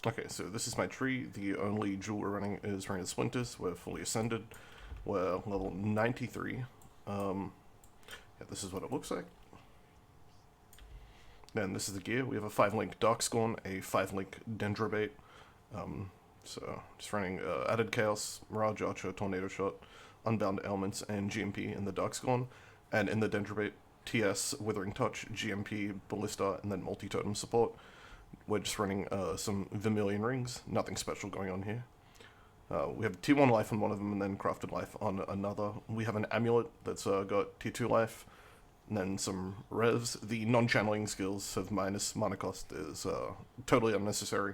Okay, so this is my tree. The only jewel we're running is running the Splinters. We're fully ascended. We're level 93. Yeah, this is what it looks like. Then this is the gear. We have a 5-link Darkscorn, a 5-link Dendrobate. So just running added Chaos, Mirage Archer, Tornado Shot, Unbound Elements, and GMP in the Darkscorn. And in the Dendrobate, TS, Withering Touch, GMP, Ballista, and then multi-totem support. We're just running some Vermilion Rings. Nothing special going on here. We have T1 life on one of them and then crafted life on another. We have an amulet that's got T2 life and then some revs. The non-channeling skills have minus mana cost is totally unnecessary.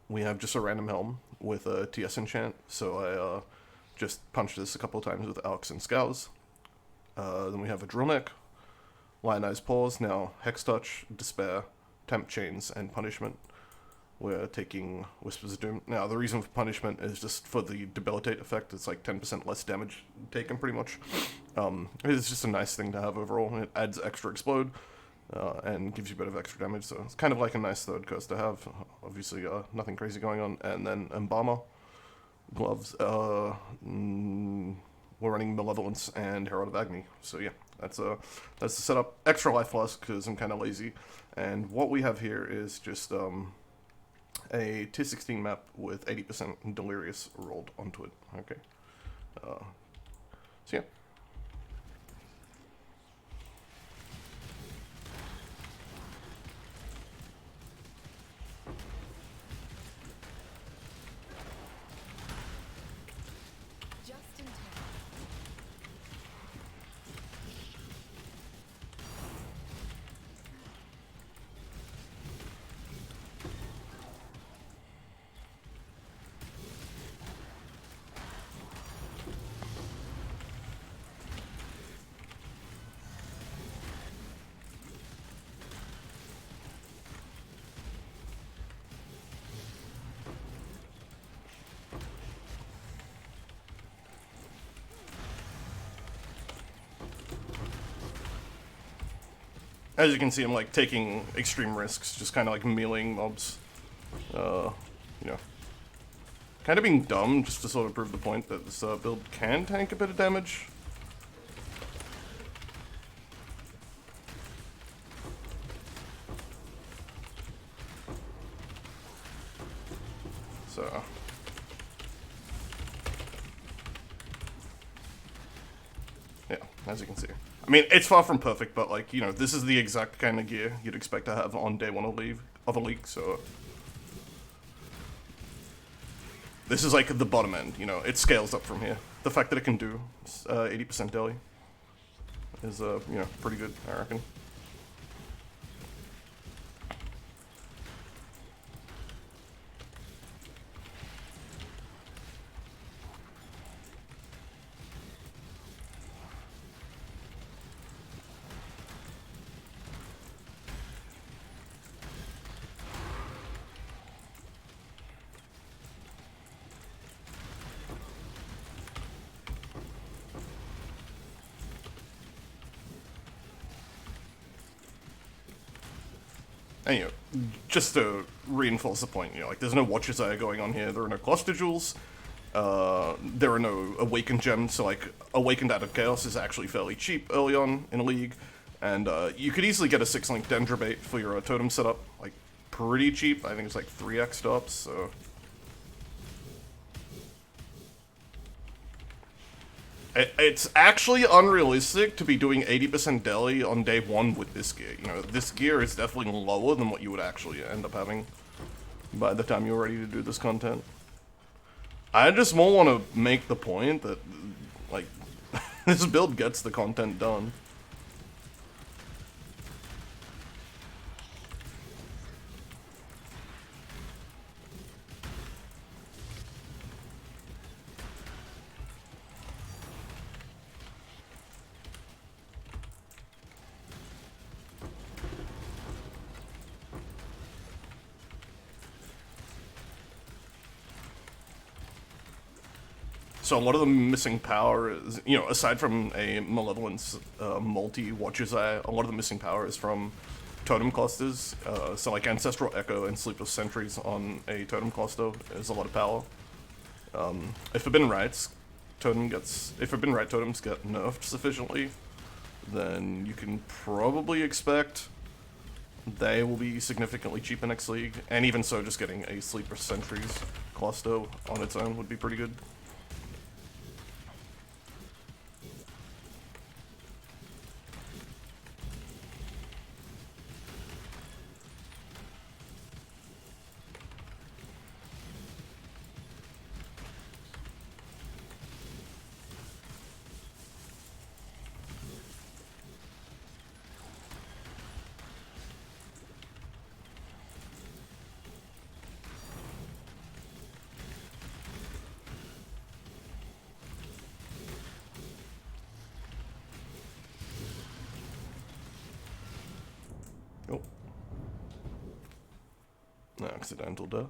We have just a random helm with a TS enchant, so I just punched this a couple of times with Alex and Scours. Then we have a drill neck, Lionized Paws, now Hex Touch, Despair, Temp Chains, and Punishment. We're taking Whispers of Doom. Now, the reason for Punishment is just for the Debilitate effect. It's like 10% less damage taken, pretty much. It's just a nice thing to have overall. It adds extra Explode, and gives you a bit of extra damage, so it's kind of like a nice third curse to have. Obviously, nothing crazy going on. And then Embalmer, Gloves. We're running Malevolence and Herald of Agony. So yeah, that's the setup. Extra life loss because I'm kind of lazy. And what we have here is just a T16 map with 80% Delirious rolled onto it. Okay. So yeah. As you can see, I'm like taking extreme risks, just kind of like meleeing mobs. You know, kind of being dumb just to sort of prove the point that this build can tank a bit of damage. So yeah, as you can see. I mean, it's far from perfect, but like, you know, this is the exact kind of gear you'd expect to have on day one of a league, so this is like the bottom end, you know, it scales up from here. The fact that it can do 80% Deli is, you know, pretty good, I reckon. And, you know, just to reinforce the point, you know, like, there's no Watcher's Eye going on here, there are no Cluster Jewels, there are no Awakened Gems, so, like, Awakened out of Chaos is actually fairly cheap early on in a league, and, you could easily get a 6-link Dendrobate for your totem setup, like, pretty cheap. I think it's like 3x stops, so it's actually unrealistic to be doing 80% Deli on day one with this gear. You know, this gear is definitely lower than what you would actually end up having by the time you're ready to do this content. I just more want to make the point that, like, this build gets the content done. So a lot of the missing power is, you know, aside from a Malevolence multi-Watcher's Eye, a lot of the missing power is from totem clusters. So like Ancestral Echo and Sleepless Sentries on a totem cluster is a lot of power. If Forbidden Rites totems get nerfed sufficiently, then you can probably expect they will be significantly cheaper next league. And even so, just getting a Sleepless Sentries cluster on its own would be pretty good. Oh. Accidental death.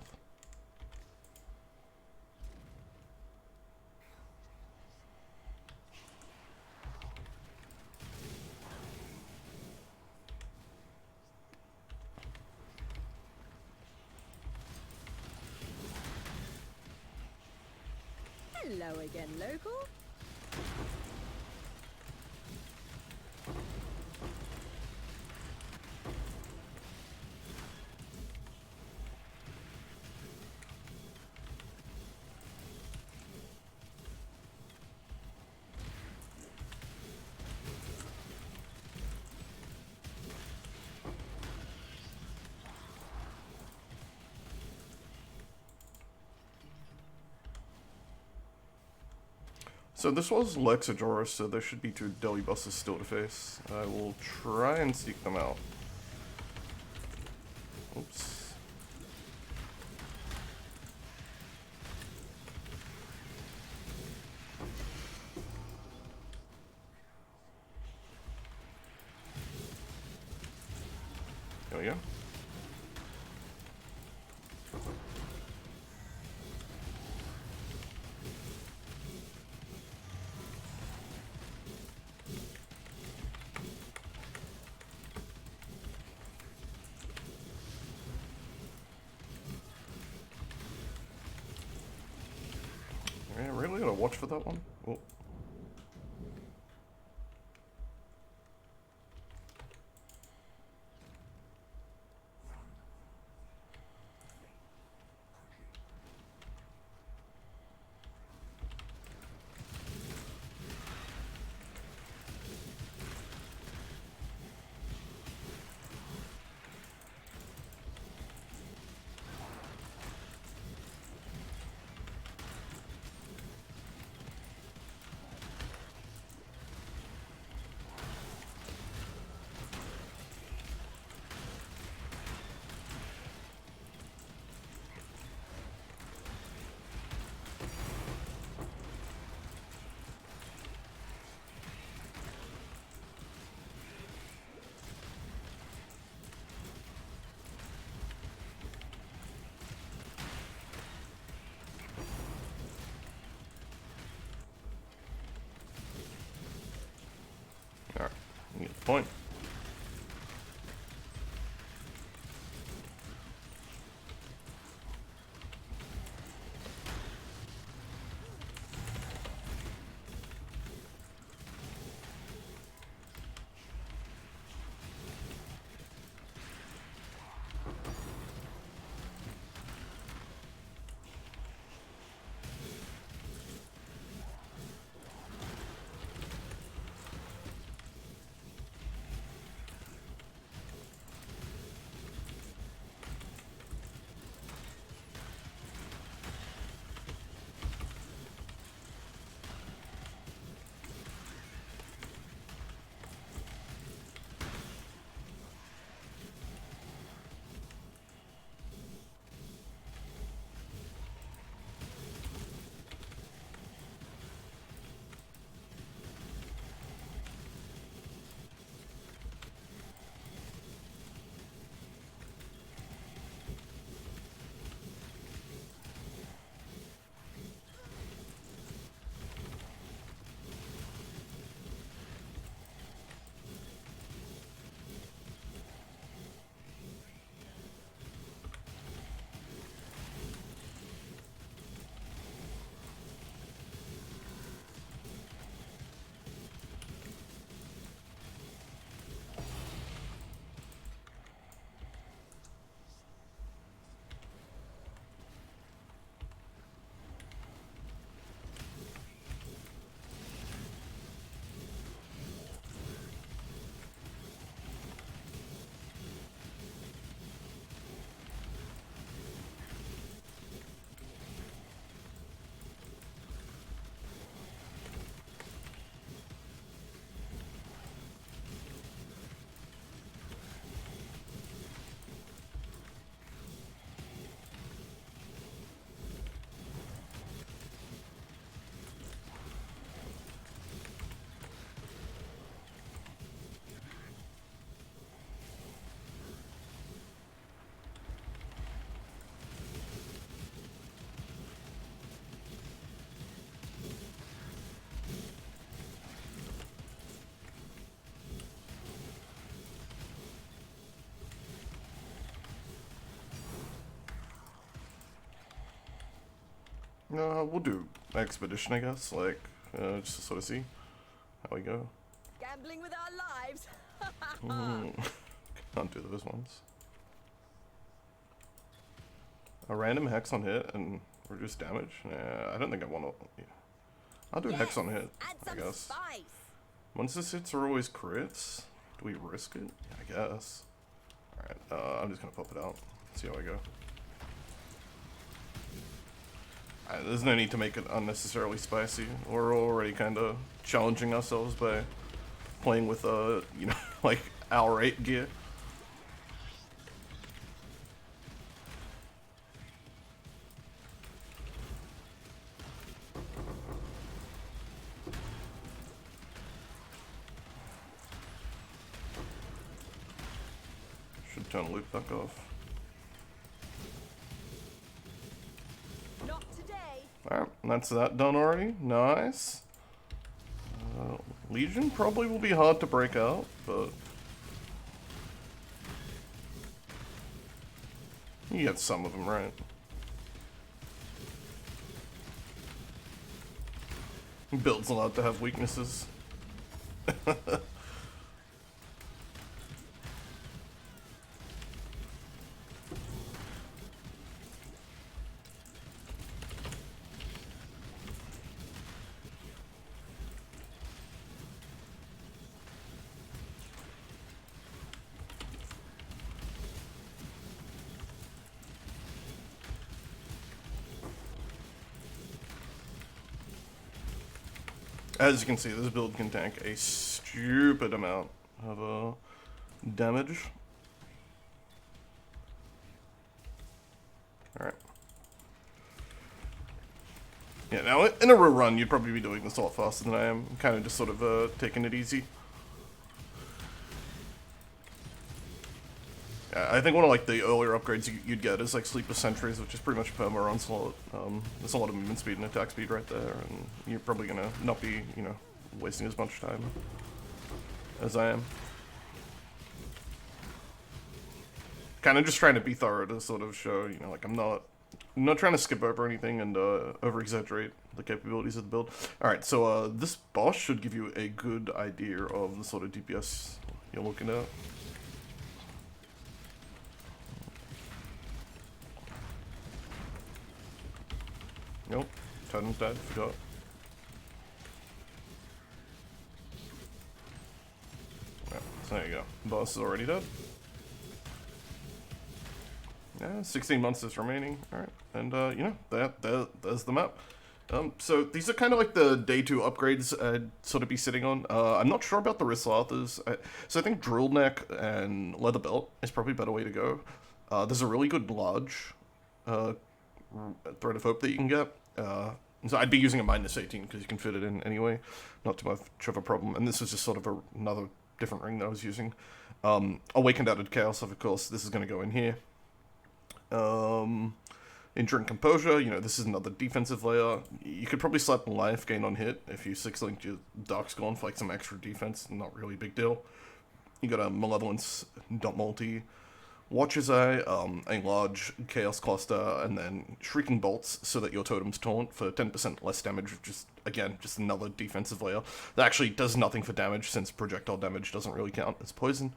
Hello again, local. So this was Lexajoris, so there should be 2 Deli bosses still to face. I will try and seek them out. Oops. There we go. Yeah, really gotta watch for that one. Oh. Alright, you get the point. We'll do expedition, I guess, like, just to sort of see how we go. Gambling with our lives. Can't do those ones. A random hex on hit and reduce damage? Nah, I don't think I want to. Yeah. I'll do hex on hit, I guess. Spice. Once this hits are always crits. Do we risk it? I guess. Alright, I'm just gonna pop it out. See how I go. There's no need to make it unnecessarily spicy. We're already kind of challenging ourselves by playing with, you know, like, our 8 gear. Should turn loop back off. Not today. Alright, that's that done already. Nice. Legion probably will be hard to break out, but you get some of them right. Build's allowed to have weaknesses. As you can see, this build can tank a stupid amount of damage. Alright. Yeah, now in a real run, you'd probably be doing this a lot faster than I am. I'm kind of just sort of taking it easy. Yeah, I think one of like the earlier upgrades you'd get is like Sleeper Sentries, which is pretty much perma onslaught. There's a lot of movement speed and attack speed right there, and you're probably gonna not be, you know, wasting as much time as I am. Kind of just trying to be thorough to sort of show, you know, like I'm not trying to skip over anything and over-exaggerate the capabilities of the build. Alright, so this boss should give you a good idea of the sort of DPS you're looking at. Nope, Totem's dead, forgot. Right, so there you go. Boss is already dead. Yeah, 16 monsters remaining. Alright, and you know, there's the map. So these are kind of like the day 2 upgrades I'd sort of be sitting on. I'm not sure about the wrist lathers. So I think drill neck and leather belt is probably a better way to go. There's a really good large thread of hope that you can get. So I'd be using a -18 because you can fit it in anyway. Not too much of a problem. And this is just sort of another different ring that I was using. Awakened Added Chaos, of course, this is going to go in here. Enduring Composure, you know, this is another defensive layer. You could probably slap life gain on hit if you 6-linked your Darkscorn for like some extra defense. Not really a big deal. You got a Malevolence dot multi, Watcher's Eye, a large Chaos Cluster, and then Shrieking Bolts so that your totems taunt for 10% less damage. Just, again, just another defensive layer. That actually does nothing for damage since projectile damage doesn't really count as poison.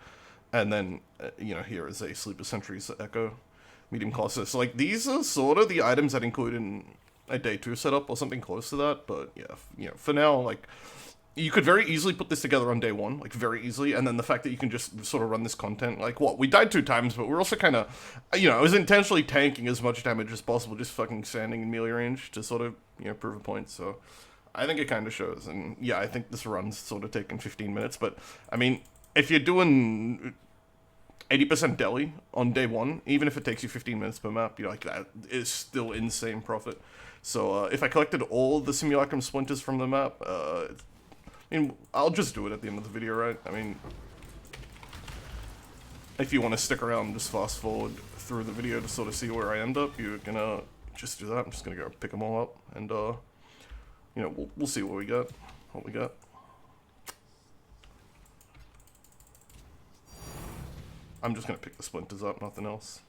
And then, you know, here is a Sleeper Sentry's Echo. Medium cluster. So, like, these are sort of the items that include in a day 2 setup or something close to that. But, yeah, you know, for now, like, you could very easily put this together on day 1, like, very easily. And then the fact that you can just sort of run this content, like, what? We died 2 times, but we're also kind of, you know, I was intentionally tanking as much damage as possible, just fucking standing in melee range to sort of, you know, prove a point. So, I think it kind of shows. And, yeah, I think this run's sort of taken 15 minutes. But, I mean, if you're doing 80% Deli on day 1, even if it takes you 15 minutes per map, you know, like, that is still insane profit. So, if I collected all the Simulacrum Splinters from the map, I mean, I'll just do it at the end of the video, right? I mean, if you want to stick around and just fast forward through the video to sort of see where I end up, you're gonna just do that. I'm just gonna go pick them all up, and, you know, we'll see what we got. I'm just gonna pick the Splinters up, nothing else.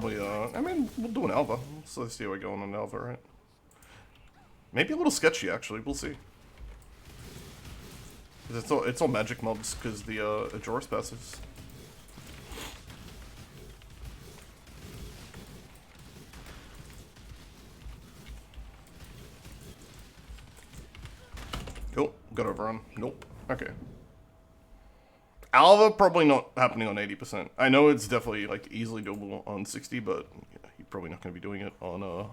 probably, I mean, we'll do an Alva. So let's see how we go on an Alva, right? Maybe a little sketchy, actually. We'll see. It's all magic mobs, because the, Ajora's passes. Oh, got overrun. Nope. Okay. Alva probably not happening on 80%. I know it's definitely like easily doable on 60, but yeah, you're probably not going to be doing it on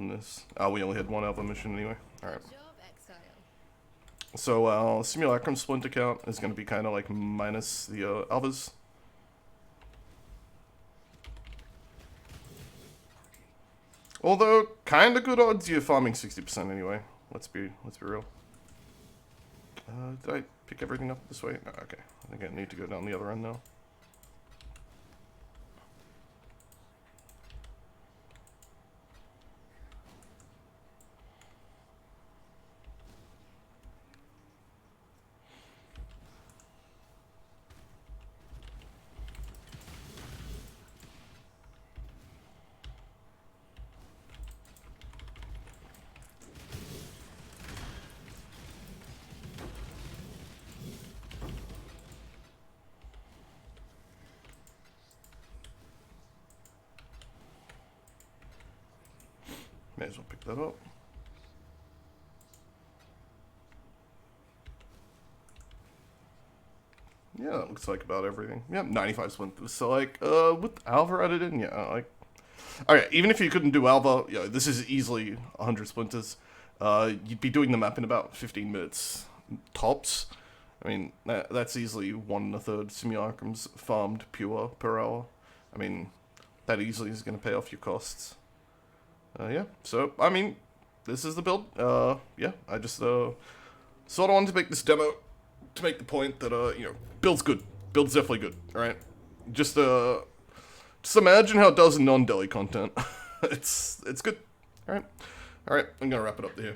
this. We only had one Alva mission anyway. All right. So Simulacrum Splinter Count is going to be kind of like minus the Alvas. Although kind of good odds you're farming 60% anyway. Let's be real. Did I pick everything up this way? No, okay. I think I need to go down the other end now. May as well pick that up. Yeah, that looks like about everything. Yeah, 95 splinters. So like, with Alva added in, yeah, like, okay, even if you couldn't do Alva, yeah, this is easily 100 splinters. You'd be doing the map in about 15 minutes tops. I mean, that's easily 1 1/3 simulacrums farmed pure per hour. I mean, that easily is going to pay off your costs. Yeah, so, I mean, this is the build. Yeah, I just, sort of wanted to make this demo to make the point that, you know, build's good. Build's definitely good, alright? Just imagine how it does in non-Deli content. It's good, alright? Alright, I'm gonna wrap it up there.